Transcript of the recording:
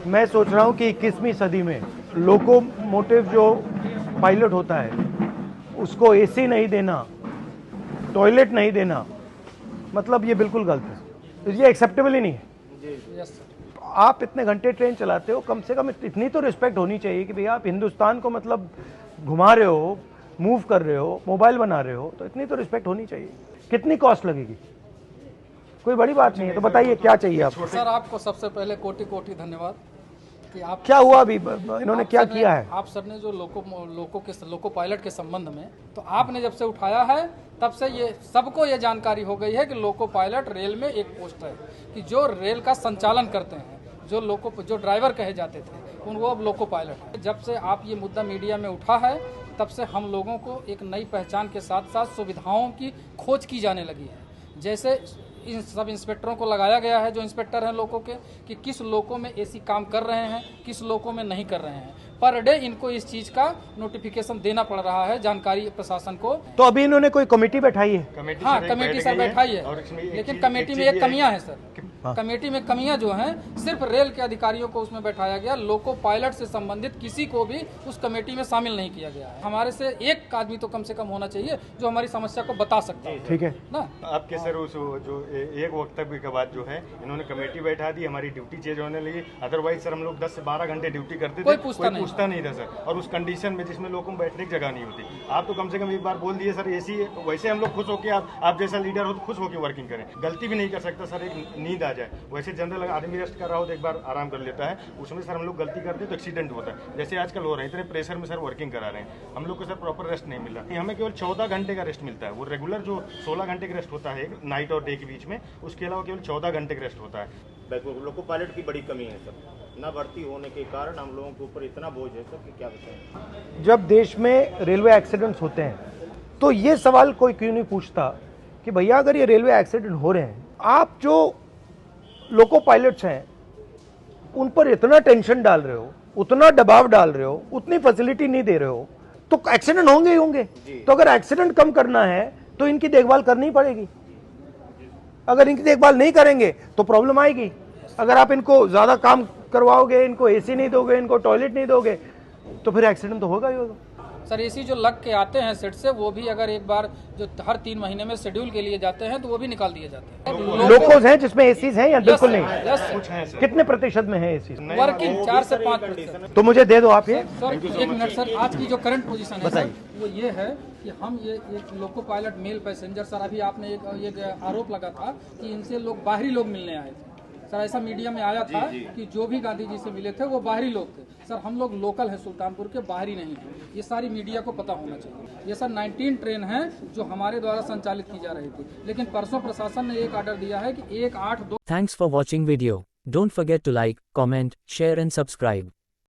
मैं सोच रहा हूँ कि 21वीं सदी में लोकोमोटिव जो पायलट होता है उसको एसी नहीं देना, टॉयलेट नहीं देना, मतलब ये बिल्कुल गलत है, ये एक्सेप्टेबल ही नहीं है। आप इतने घंटे ट्रेन चलाते हो, कम से कम इतनी तो रिस्पेक्ट होनी चाहिए कि भैया आप हिंदुस्तान को मतलब घुमा रहे हो, मूव कर रहे हो, मोबाइल बना रहे हो, तो इतनी तो रिस्पेक्ट होनी चाहिए। कितनी कॉस्ट लगेगी? कोई बड़ी बात नहीं है, तो बताइए क्या चाहिए आपको? सर आपको सबसे पहले कोटि कोटि धन्यवाद कि आप क्या हुआ अभी, इन्होंने क्या किया है? आप सर ने जो लोको पायलट के संबंध में तो आपने जब से उठाया है तब से ये सबको ये जानकारी हो गई है कि लोको पायलट रेल में एक पोस्ट है कि जो रेल का संचालन करते हैं, जो ड्राइवर कहे जाते थे वो अब लोको पायलट है। जब से आप ये मुद्दा मीडिया में उठा है तब से हम लोगों को एक नई पहचान के साथ साथ सुविधाओं की खोज की जाने लगी है। जैसे इन सब इंस्पेक्टरों को लगाया गया है, जो इंस्पेक्टर हैं लोगों के, कि किस लोगों में एसी काम कर रहे हैं, किस लोगों में नहीं कर रहे हैं। पर डे इनको इस चीज़ का नोटिफिकेशन देना पड़ रहा है जानकारी प्रशासन को। तो अभी इन्होंने कोई कमेटी बैठाई है? हाँ, कमेटी सर बैठाई है, लेकिन कमेटी में एक कमियां हैं सर। कमेटी में कमियां जो हैं, सिर्फ रेल के अधिकारियों को उसमें बैठाया गया, लोको पायलट से संबंधित किसी को भी उस कमेटी में शामिल नहीं किया गया है। हमारे से एक आदमी तो कम से कम होना चाहिए जो हमारी समस्या को बता सकता है। ठीक है ना? आपके सर उस जो एक वक्तव्य के बाद जो है इन्होंने कमेटी बैठा दी, हमारी ड्यूटी चेंज होने लगी। अदरवाइज सर हम लोग 10 से 12 घंटे ड्यूटी करते थे, कोई पूछता नहीं था सर। और उस कंडीशन में जिसमें लोगों को बैठने की जगह नहीं होती, आप तो कम से कम एक बार बोल दिए सर एसी है, तो वैसे हम लोग खुश होकर आप जैसा लीडर हो तो खुश होकर वर्किंग करें। गलती भी नहीं कर सकता सर, एक नींद आ जाए। वैसे जनरल आदमी रेस्ट कर रहा हो तो एक बार आराम कर लेता है, उसमें सर हम लोग गलती करते तो एक्सीडेंट होता है। जैसे आजकल हो रहा है, इतने प्रेशर में सर वर्किंग करा रहे हैं, हम लोग को सर प्रॉपर रेस्ट नहीं मिल रहा। हमें केवल 14 घंटे का रेस्ट मिलता है। वो रेगुलर जो 16 घंटे का रेस्ट होता है नाइट और डे के बीच में, उसके अलावा केवल 14 घंटे का रेस्ट होता है। लोको पायलट की बड़ी कमी है सर, न भर्ती होने के कारण हम लोगों के ऊपर इतना बोझ है सर कि क्या बताएं। जब देश में रेलवे एक्सीडेंट्स होते हैं तो ये सवाल कोई क्यों नहीं पूछता कि भैया अगर ये रेलवे एक्सीडेंट हो रहे हैं, आप जो लोको पायलट्स हैं उन पर इतना टेंशन डाल रहे हो, उतना दबाव डाल रहे हो, उतनी फैसिलिटी नहीं दे रहे हो, तो एक्सीडेंट होंगे ही होंगे। तो अगर एक्सीडेंट कम करना है तो इनकी देखभाल करनी पड़ेगी। अगर इनकी देखभाल नहीं करेंगे तो प्रॉब्लम आएगी। अगर आप इनको ज्यादा काम करवाओगे, इनको एसी नहीं दोगे, इनको टॉयलेट नहीं दोगे, तो फिर एक्सीडेंट तो होगा ही होगा। सर एसी जो लग के आते हैं सेट से, वो भी अगर एक बार जो हर 3 महीने में शेड्यूल के लिए जाते हैं तो वो भी निकाल दिए जाते हैं। लोकोज हैं जिसमें एसीज हैं या बिल्कुल नहीं? कुछ है सर। कितने प्रतिशत में है एसीज? वर्किंग 4 से 5%। तो मुझे दे दो आप ये। सर एक मिनट सर, आज की जो करंट पोजीशन है सर, वो ये है कि हम ये एक loco pilot mail passenger, sir अभी आपने एक आरोप लगा था कि इनसे लोग बाहरी लोग मिलने आए थे। सर ऐसा मीडिया में आया था कि जो भी गांधी जी से मिले थे वो बाहरी लोग थे। सर हम लोग लोकल हैं, सुल्तानपुर के, बाहरी नहीं हैं। ये सारी मीडिया को पता होना चाहिए। ये सर 19 ट्रेन हैं जो हमारे द्वारा संचालित की जा रही थी, लेकिन परसों प्रशासन ने एक ऑर्डर दिया है कि 182। Thanks for watching video. Don't forget to like, comment, share and subscribe.